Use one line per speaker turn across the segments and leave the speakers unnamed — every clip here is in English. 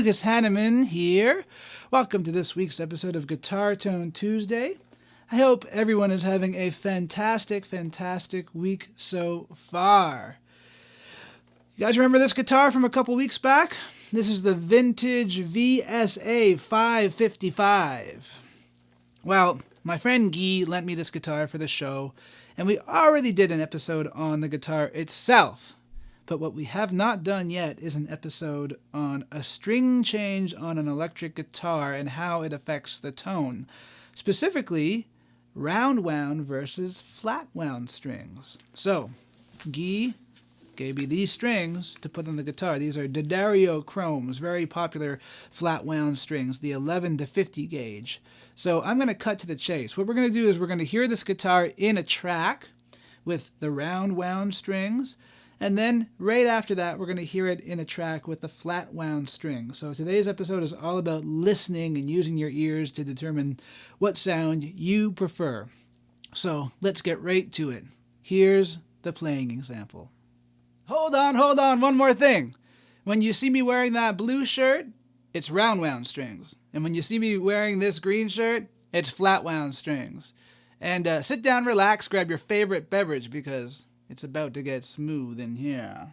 Lucas Haneman here. Welcome to this week's episode of Guitar Tone Tuesday. I hope everyone is having a fantastic week so far. You guys remember this guitar from a couple weeks back? This is the vintage VSA 555. Well, my friend Guy lent me this guitar for the show, and we already did an episode on the guitar itself. But what we have not done yet is an episode on a string change on an electric guitar and how it affects the tone. Specifically, roundwound versus flatwound strings. So, Guy gave me these strings to put on the guitar. These are Chromes, very popular flatwound strings, the 11 to 50 gauge. So I'm going to cut to the chase. What we're going to do is we're going to hear this guitar in a track with the roundwound strings. And then right after that, we're going to hear it in a track with the flatwound string. So today's episode is all about listening and using your ears to determine what sound you prefer. So let's get right to it. Here's the playing example. Hold on, one more thing. When you see me wearing that blue shirt, it's roundwound strings. And when you see me wearing this green shirt, it's flatwound strings. And sit down, relax, grab your favorite beverage because it's about to get smooth in here.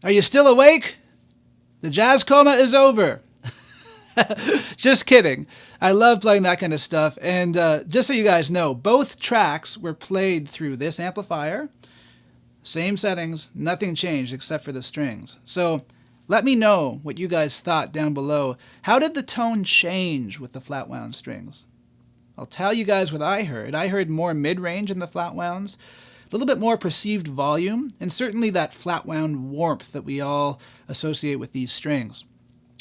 Are you still awake? The jazz coma is over. Just kidding. I love playing that kind of stuff. And just so you guys know, both tracks were played through this amplifier. Same settings, nothing changed except for the strings. So let me know what you guys thought down below. How did the tone change with the Flatwound strings? I'll tell you guys what I heard. I heard more mid-range in the Flatwounds, a little bit more perceived volume, and certainly that Flatwound warmth that we all associate with these strings.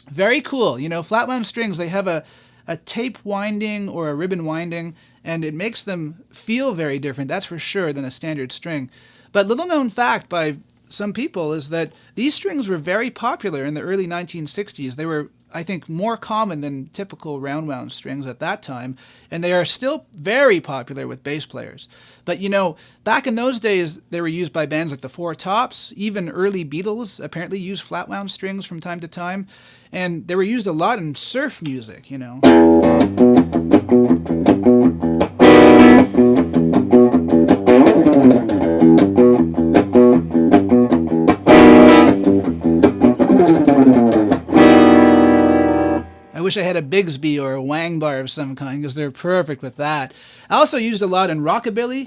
Very cool. You know, Flatwound strings, they have a tape winding or a ribbon winding, and it makes them feel very different, that's for sure, than a standard string. But little known fact by some people is that these strings were very popular in the early 1960s. They were, I think, more common than typical roundwound strings at that time, and they are still very popular with bass players. But you know, back in those days, they were used by bands like the Four Tops. Even early Beatles apparently used flatwound strings from time to time, and they were used a lot in surf music, you know. I wish I had a Bigsby or a Wang bar of some kind, because they're perfect with that. I also used a lot in rockabilly.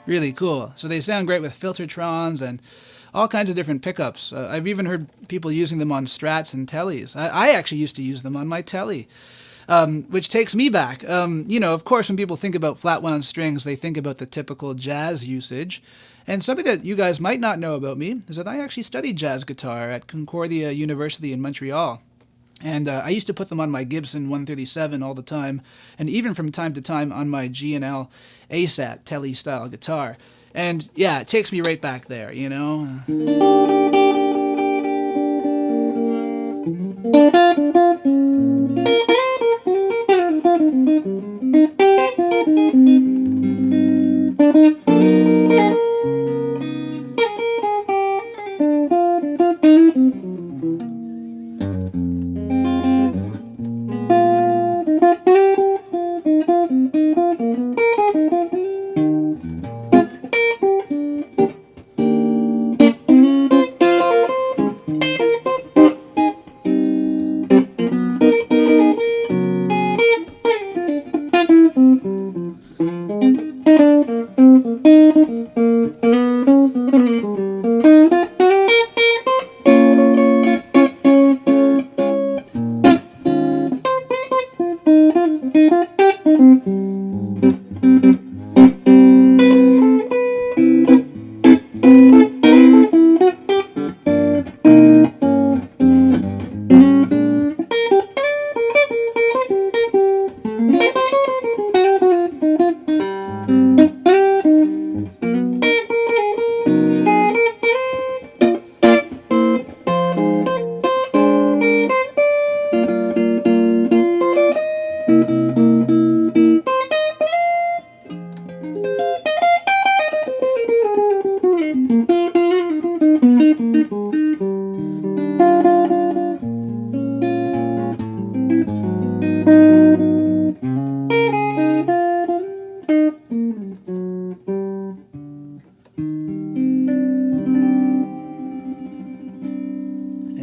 Really cool. So they sound great with filtertrons and all kinds of different pickups. I've even heard people using them on Strats and Tellies. I actually used to use them on my Telly, which takes me back. You know, of course, when people think about flatwound strings, they think about the typical jazz usage. And something that you guys might not know about me is that I actually studied jazz guitar at Concordia University in Montreal. And I used to put them on my Gibson 137 all the time, and even from time to time on my G&L ASAT Telly-style guitar. And yeah, it takes me right back there, you know?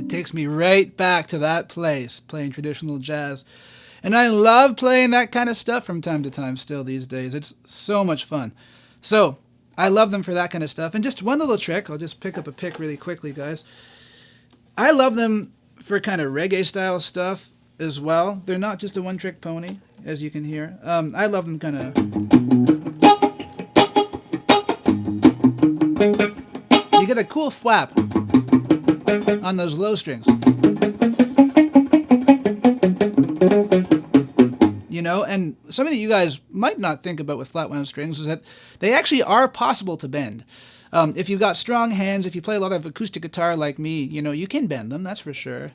Takes me right back to that place, playing traditional jazz. And I love playing that kind of stuff from time to time still these days. It's so much fun. So, I love them for that kind of stuff. And just one little trick, I'll just pick up a pick really quickly, guys. I love them for kind of reggae style stuff as well. They're not just a one-trick pony, as you can hear. I love them kind of... You get a cool flap on those low strings. You know, and something that you guys might not think about with flatwound strings is that they actually are possible to bend. If you've got strong hands, if you play a lot of acoustic guitar like me, you know, you can bend them, that's for sure.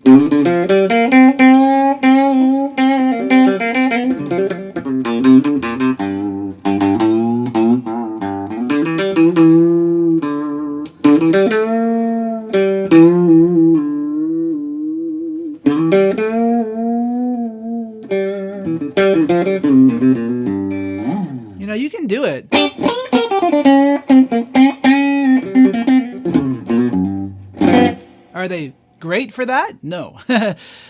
you can do it. Are they great for that? No.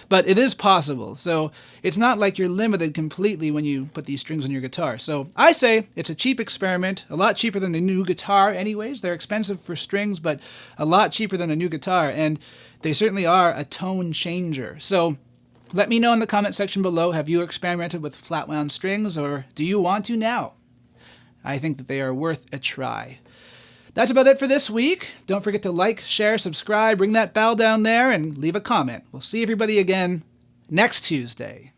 But it is possible. So it's not like you're limited completely when you put these strings on your guitar. So I say it's a cheap experiment, a lot cheaper than a new guitar anyways. They're expensive for strings, but a lot cheaper than a new guitar. And they certainly are a tone changer. So let me know in the comment section below, have you experimented with Flatwound strings, or do you want to now? I think that they are worth a try. That's about it for this week. Don't forget to like, share, subscribe, ring that bell down there, and leave a comment. We'll see everybody again next Tuesday.